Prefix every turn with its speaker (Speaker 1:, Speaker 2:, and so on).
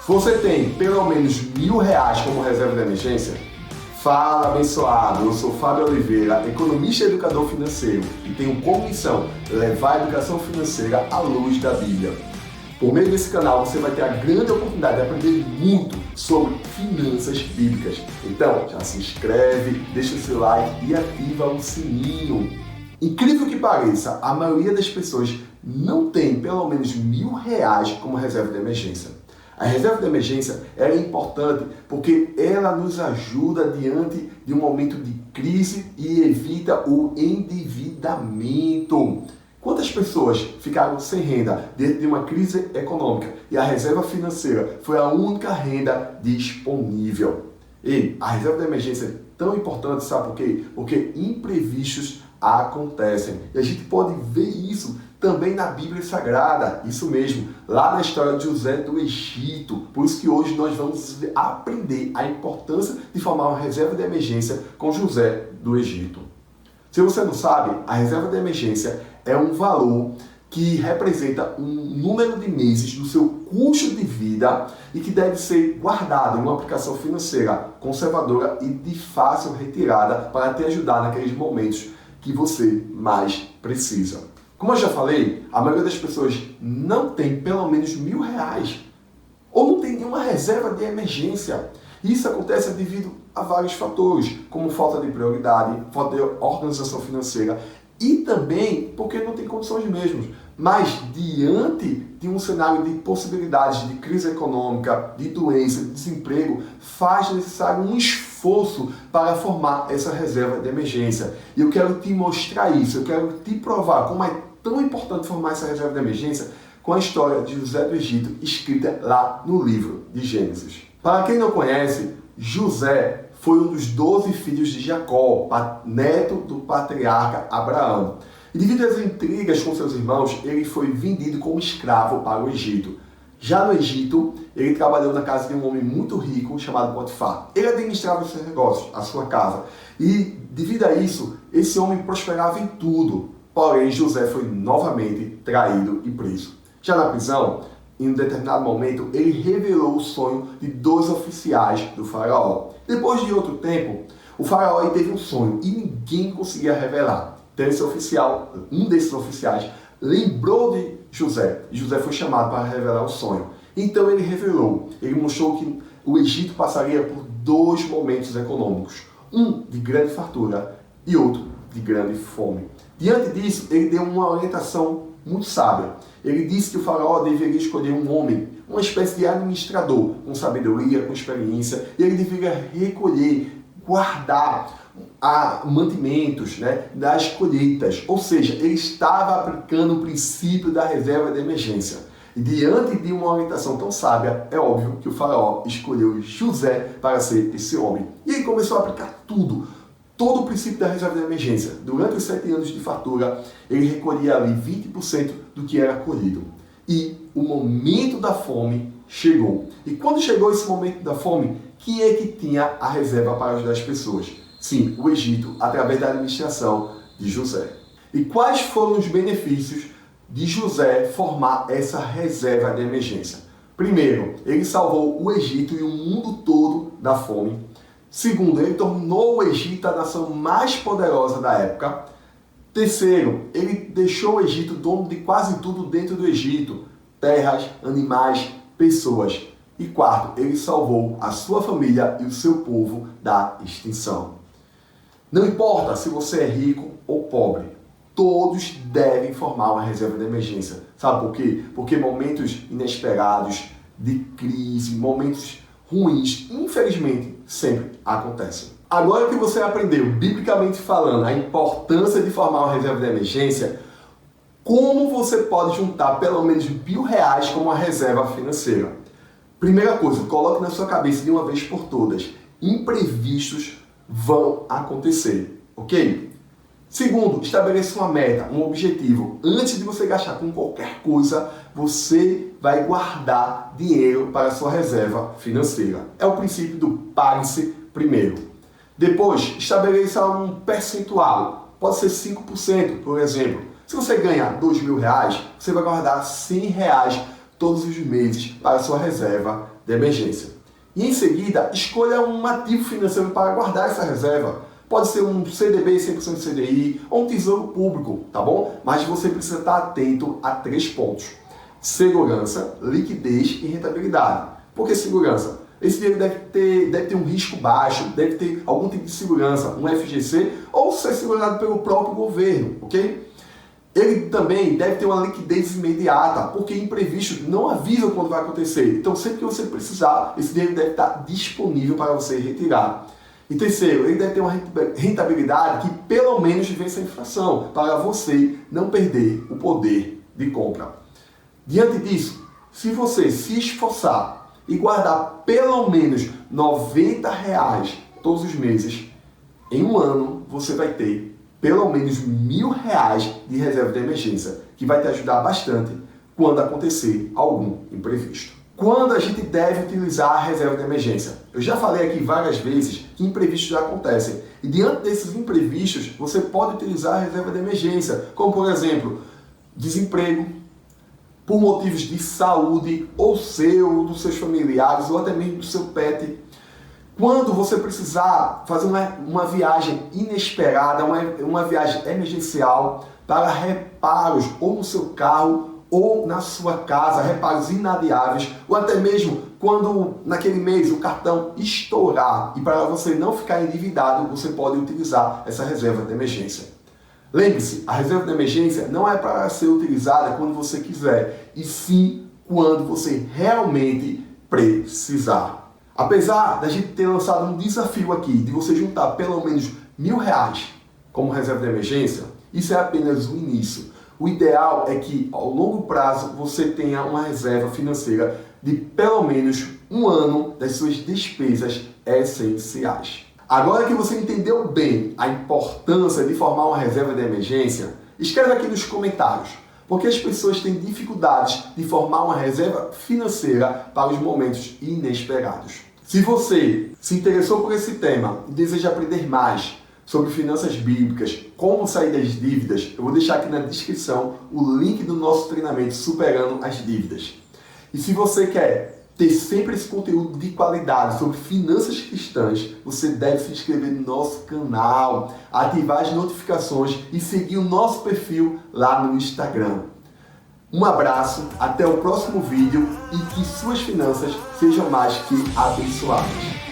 Speaker 1: Você tem pelo menos R$ 1.000 como reserva de emergência? Fala, abençoado! Eu sou Fábio Oliveira, economista e educador financeiro, e tenho como missão levar a educação financeira à luz da Bíblia. Por meio desse canal você vai ter a grande oportunidade de aprender muito sobre finanças bíblicas. Então, já se inscreve, deixa o seu like e ativa o sininho. Incrível que pareça, a maioria das pessoas não tem pelo menos R$ 1.000 como reserva de emergência. A reserva de emergência é importante porque ela nos ajuda diante de um momento de crise e evita o endividamento. Quantas pessoas ficaram sem renda diante de uma crise econômica e a reserva financeira foi a única renda disponível? E a reserva de emergência é tão importante, sabe por quê? Porque imprevistos acontecem. E a gente pode ver isso também na Bíblia Sagrada, isso mesmo, lá na história de José do Egito. Por isso que hoje nós vamos aprender a importância de formar uma reserva de emergência com José do Egito. Se você não sabe, a reserva de emergência é um valor que representa um número de meses do seu custo de vida e que deve ser guardado em uma aplicação financeira conservadora e de fácil retirada para te ajudar naqueles momentos que você mais precisa. Como eu já falei, a maioria das pessoas não tem pelo menos R$ 1.000 ou não tem nenhuma reserva de emergência. Isso acontece devido a vários fatores, como falta de prioridade, falta de organização financeira e também porque não tem condições mesmo. Mas diante de um cenário de possibilidades de crise econômica, de doença, de desemprego, faz necessário um esforço para formar essa reserva de emergência. E eu quero te mostrar isso, eu quero te provar como é tão importante formar essa reserva de emergência com a história de José do Egito escrita lá no livro de Gênesis. Para quem não conhece, José foi um dos 12 filhos de Jacó, neto do patriarca Abraão. E devido às intrigas com seus irmãos, ele foi vendido como escravo para o Egito. Já no Egito, ele trabalhou na casa de um homem muito rico chamado Potifar. Ele administrava os seus negócios, a sua casa. E devido a isso, esse homem prosperava em tudo. Porém, José foi novamente traído e preso. Já na prisão, em um determinado momento, ele revelou o sonho de 2 oficiais do faraó. Depois de outro tempo, o faraó teve um sonho e ninguém conseguia revelar. Então um desses oficiais lembrou de José. E José foi chamado para revelar o sonho. Então ele revelou. Ele mostrou que o Egito passaria por 2 momentos econômicos. Um de grande fartura e outro de grande fome. Diante disso, ele deu uma orientação muito sábia. Ele disse que o faraó deveria escolher um homem, uma espécie de administrador, com sabedoria, com experiência, e ele deveria recolher, guardar mantimentos, das colheitas. Ou seja, ele estava aplicando o princípio da reserva de emergência. E diante de uma orientação tão sábia, é óbvio que o faraó escolheu José para ser esse homem. E ele começou a aplicar todo o princípio da reserva de emergência. Durante os 7 anos de fartura, ele recolhia ali 20% do que era colhido. E o momento da fome chegou. E quando chegou esse momento da fome, quem é que tinha a reserva para ajudar as pessoas? Sim, o Egito, através da administração de José. E quais foram os benefícios de José formar essa reserva de emergência? Primeiro, ele salvou o Egito e o mundo todo da fome. Segundo, ele tornou o Egito a nação mais poderosa da época. Terceiro, ele deixou o Egito dono de quase tudo dentro do Egito: terras, animais, pessoas. E quarto, ele salvou a sua família e o seu povo da extinção. Não importa se você é rico ou pobre, todos devem formar uma reserva de emergência. Sabe por quê? Porque momentos inesperados, de crise, momentos ruins, infelizmente, sempre acontecem. Agora que você aprendeu, biblicamente falando, a importância de formar uma reserva de emergência, como você pode juntar pelo menos R$ 1.000 como uma reserva financeira? Primeira coisa, coloque na sua cabeça de uma vez por todas: imprevistos vão acontecer, ok? Segundo, estabeleça uma meta, um objetivo. Antes de você gastar com qualquer coisa, você vai guardar dinheiro para a sua reserva financeira. É o princípio do pague-se primeiro. Depois, estabeleça um percentual. Pode ser 5%, por exemplo. Se você ganhar R$ 2.000, você vai guardar R$ 100 todos os meses para a sua reserva de emergência. E em seguida, escolha um ativo financeiro para guardar essa reserva. Pode ser um CDB 100% CDI ou um tesouro público, tá bom? Mas você precisa estar atento a 3 pontos: segurança, liquidez e rentabilidade. Por que segurança? Esse dinheiro deve ter um risco baixo, deve ter algum tipo de segurança, um FGC, ou ser segurado pelo próprio governo, ok? Ele também deve ter uma liquidez imediata, porque imprevistos não avisam quando vai acontecer. Então, sempre que você precisar, esse dinheiro deve estar disponível para você retirar. E terceiro, ele deve ter uma rentabilidade que pelo menos vença a inflação, para você não perder o poder de compra. Diante disso, se você se esforçar e guardar pelo menos R$90 todos os meses, em um ano você vai ter pelo menos R$1.000 de reserva de emergência, que vai te ajudar bastante quando acontecer algum imprevisto. Quando a gente deve utilizar a reserva de emergência? Eu já falei aqui várias vezes que imprevistos acontecem. E diante desses imprevistos, você pode utilizar a reserva de emergência, como por exemplo, desemprego, por motivos de saúde, ou seu, dos seus familiares, ou até mesmo do seu pet. Quando você precisar fazer uma viagem inesperada, uma viagem emergencial para reparos ou no seu carro ou na sua casa, reparos inadiáveis, ou até mesmo quando naquele mês o cartão estourar e para você não ficar endividado, você pode utilizar essa reserva de emergência. Lembre-se, a reserva de emergência não é para ser utilizada quando você quiser, e sim quando você realmente precisar. Apesar da gente ter lançado um desafio aqui de você juntar pelo menos R$1.000 como reserva de emergência, isso é apenas o início. O ideal é que ao longo prazo você tenha uma reserva financeira de pelo menos um ano das suas despesas essenciais. Agora que você entendeu bem a importância de formar uma reserva de emergência, escreve aqui nos comentários, porque as pessoas têm dificuldades de formar uma reserva financeira para os momentos inesperados. Se você se interessou por esse tema e deseja aprender mais sobre finanças bíblicas, como sair das dívidas, eu vou deixar aqui na descrição o link do nosso treinamento Superando as Dívidas. E se você quer ter sempre esse conteúdo de qualidade sobre finanças cristãs, você deve se inscrever no nosso canal, ativar as notificações e seguir o nosso perfil lá no Instagram. Um abraço, até o próximo vídeo e que suas finanças sejam mais que abençoadas.